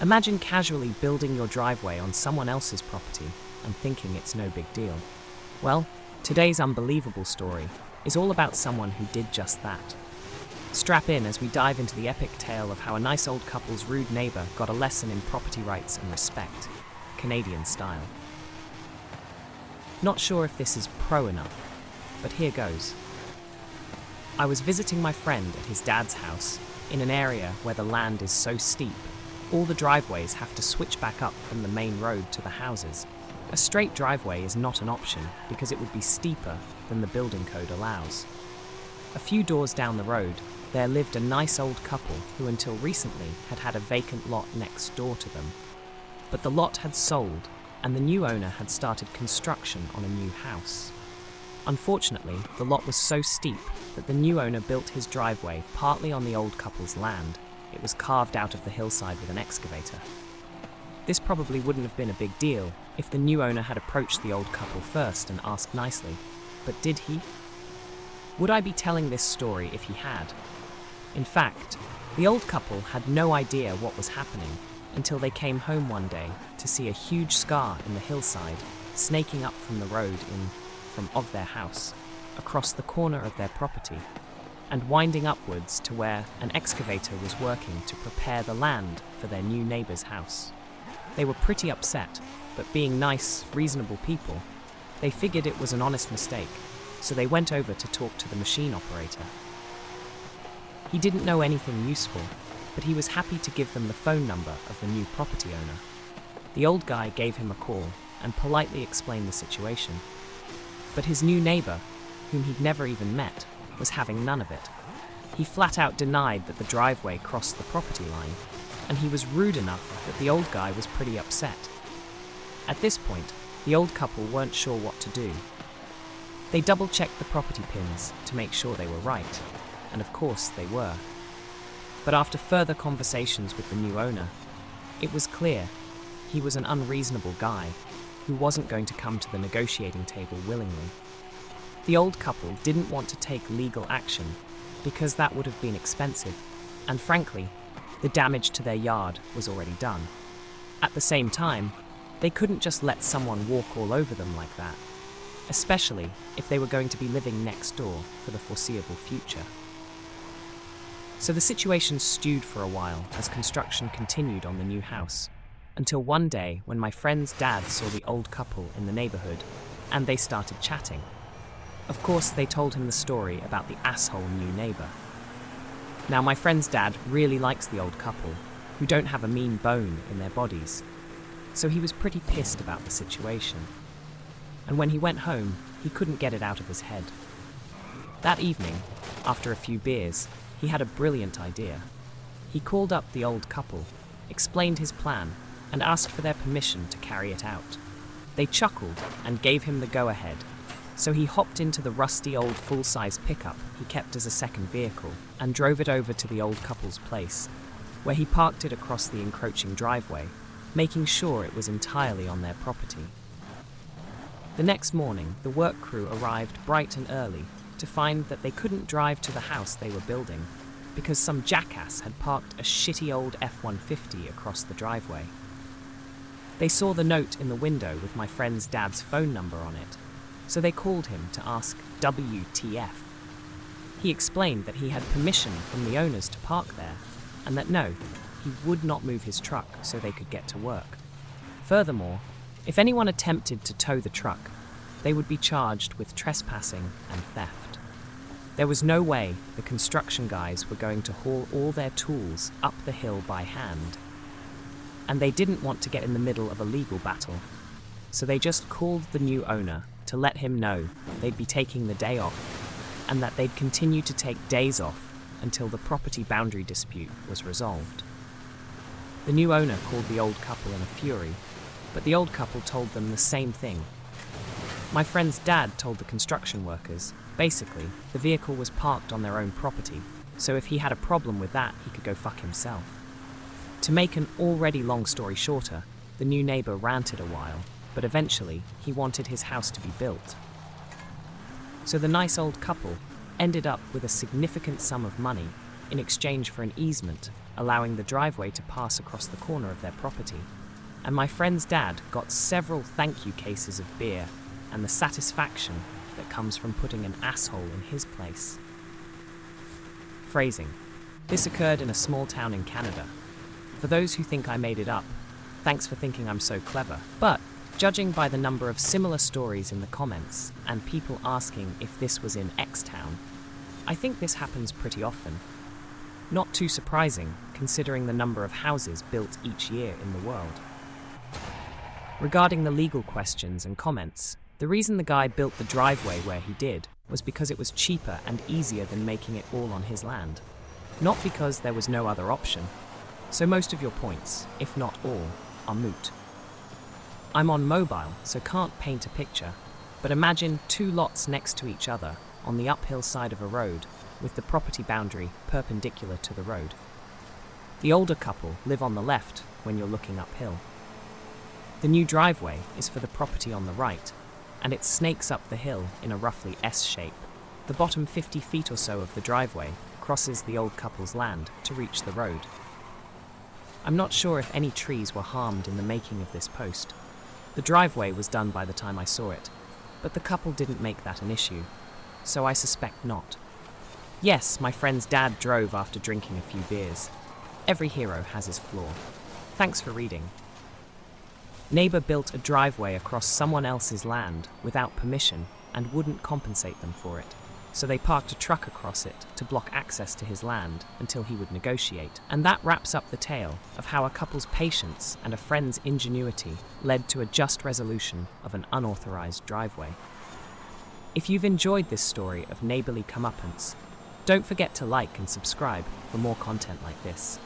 Imagine casually building your driveway on someone else's property and thinking it's no big deal. Well, today's unbelievable story is all about someone who did just that. Strap in as we dive into the epic tale of how a nice old couple's rude neighbor got a lesson in property rights and respect, Canadian style. Not sure if this is pro enough, but here goes. I was visiting my friend at his dad's house in an area where the land is so steep, all the driveways have to switch back up from the main road to the houses. A straight driveway is not an option because it would be steeper than the building code allows. A few doors down the road, there lived a nice old couple who until recently had a vacant lot next door to them. But the lot had sold, and the new owner had started construction on a new house. Unfortunately, the lot was so steep that the new owner built his driveway partly on the old couple's land. It was carved out of the hillside with an excavator. This probably wouldn't have been a big deal if the new owner had approached the old couple first and asked nicely, but did he? Would I be telling this story if he had? In fact, the old couple had no idea what was happening until they came home one day to see a huge scar in the hillside snaking up from the road from their house, across the corner of their property, and winding upwards to where an excavator was working to prepare the land for their new neighbor's house. They were pretty upset, but being nice, reasonable people, they figured it was an honest mistake, so they went over to talk to the machine operator. He didn't know anything useful, but he was happy to give them the phone number of the new property owner. The old guy gave him a call and politely explained the situation. But his new neighbor, whom he'd never even met, was having none of it. He flat out denied that the driveway crossed the property line, and he was rude enough that the old guy was pretty upset. At this point, the old couple weren't sure what to do. They double-checked the property pins to make sure they were right, and of course they were. But after further conversations with the new owner, it was clear he was an unreasonable guy who wasn't going to come to the negotiating table willingly. The old couple didn't want to take legal action because that would have been expensive, and frankly, the damage to their yard was already done. At the same time, they couldn't just let someone walk all over them like that, especially if they were going to be living next door for the foreseeable future. So the situation stewed for a while as construction continued on the new house, until one day when my friend's dad saw the old couple in the neighborhood, and they started chatting. Of course, they told him the story about the asshole new neighbor. Now, my friend's dad really likes the old couple, who don't have a mean bone in their bodies, so he was pretty pissed about the situation. And when he went home, he couldn't get it out of his head. That evening, after a few beers, he had a brilliant idea. He called up the old couple, explained his plan, and asked for their permission to carry it out. They chuckled and gave him the go-ahead, so he hopped into the rusty old full-size pickup he kept as a second vehicle and drove it over to the old couple's place, where he parked it across the encroaching driveway, making sure it was entirely on their property. The next morning, the work crew arrived bright and early to find that they couldn't drive to the house they were building because some jackass had parked a shitty old F-150 across the driveway. They saw the note in the window with my friend's dad's phone number on it, so they called him to ask WTF. He explained that he had permission from the owners to park there, and that no, he would not move his truck so they could get to work. Furthermore, if anyone attempted to tow the truck, they would be charged with trespassing and theft. There was no way the construction guys were going to haul all their tools up the hill by hand, and they didn't want to get in the middle of a legal battle, so they just called the new owner to let him know they'd be taking the day off, and that they'd continue to take days off until the property boundary dispute was resolved. The new owner called the old couple in a fury, but the old couple told them the same thing. My friend's dad told the construction workers, basically, the vehicle was parked on their own property, so if he had a problem with that, he could go fuck himself. To make an already long story shorter, the new neighbor ranted a while, but eventually he wanted his house to be built. So the nice old couple ended up with a significant sum of money in exchange for an easement allowing the driveway to pass across the corner of their property. And my friend's dad got several thank you cases of beer and the satisfaction that comes from putting an asshole in his place. Phrasing. This occurred in a small town in Canada. For those who think I made it up, thanks for thinking I'm so clever. But, judging by the number of similar stories in the comments and people asking if this was in X town, I think this happens pretty often. Not too surprising, considering the number of houses built each year in the world. Regarding the legal questions and comments, the reason the guy built the driveway where he did was because it was cheaper and easier than making it all on his land, not because there was no other option. So most of your points, if not all, are moot. I'm on mobile, so can't paint a picture, but imagine two lots next to each other on the uphill side of a road, with the property boundary perpendicular to the road. The older couple live on the left when you're looking uphill. The new driveway is for the property on the right, and it snakes up the hill in a roughly S shape. The bottom 50 feet or so of the driveway crosses the old couple's land to reach the road. I'm not sure if any trees were harmed in the making of this post. The driveway was done by the time I saw it, but the couple didn't make that an issue, so I suspect not. Yes, my friend's dad drove after drinking a few beers. Every hero has his flaw. Thanks for reading. Neighbor built a driveway across someone else's land without permission and wouldn't compensate them for it. So they parked a truck across it to block access to his land until he would negotiate. And that wraps up the tale of how a couple's patience and a friend's ingenuity led to a just resolution of an unauthorized driveway. If you've enjoyed this story of neighborly comeuppance, don't forget to like and subscribe for more content like this.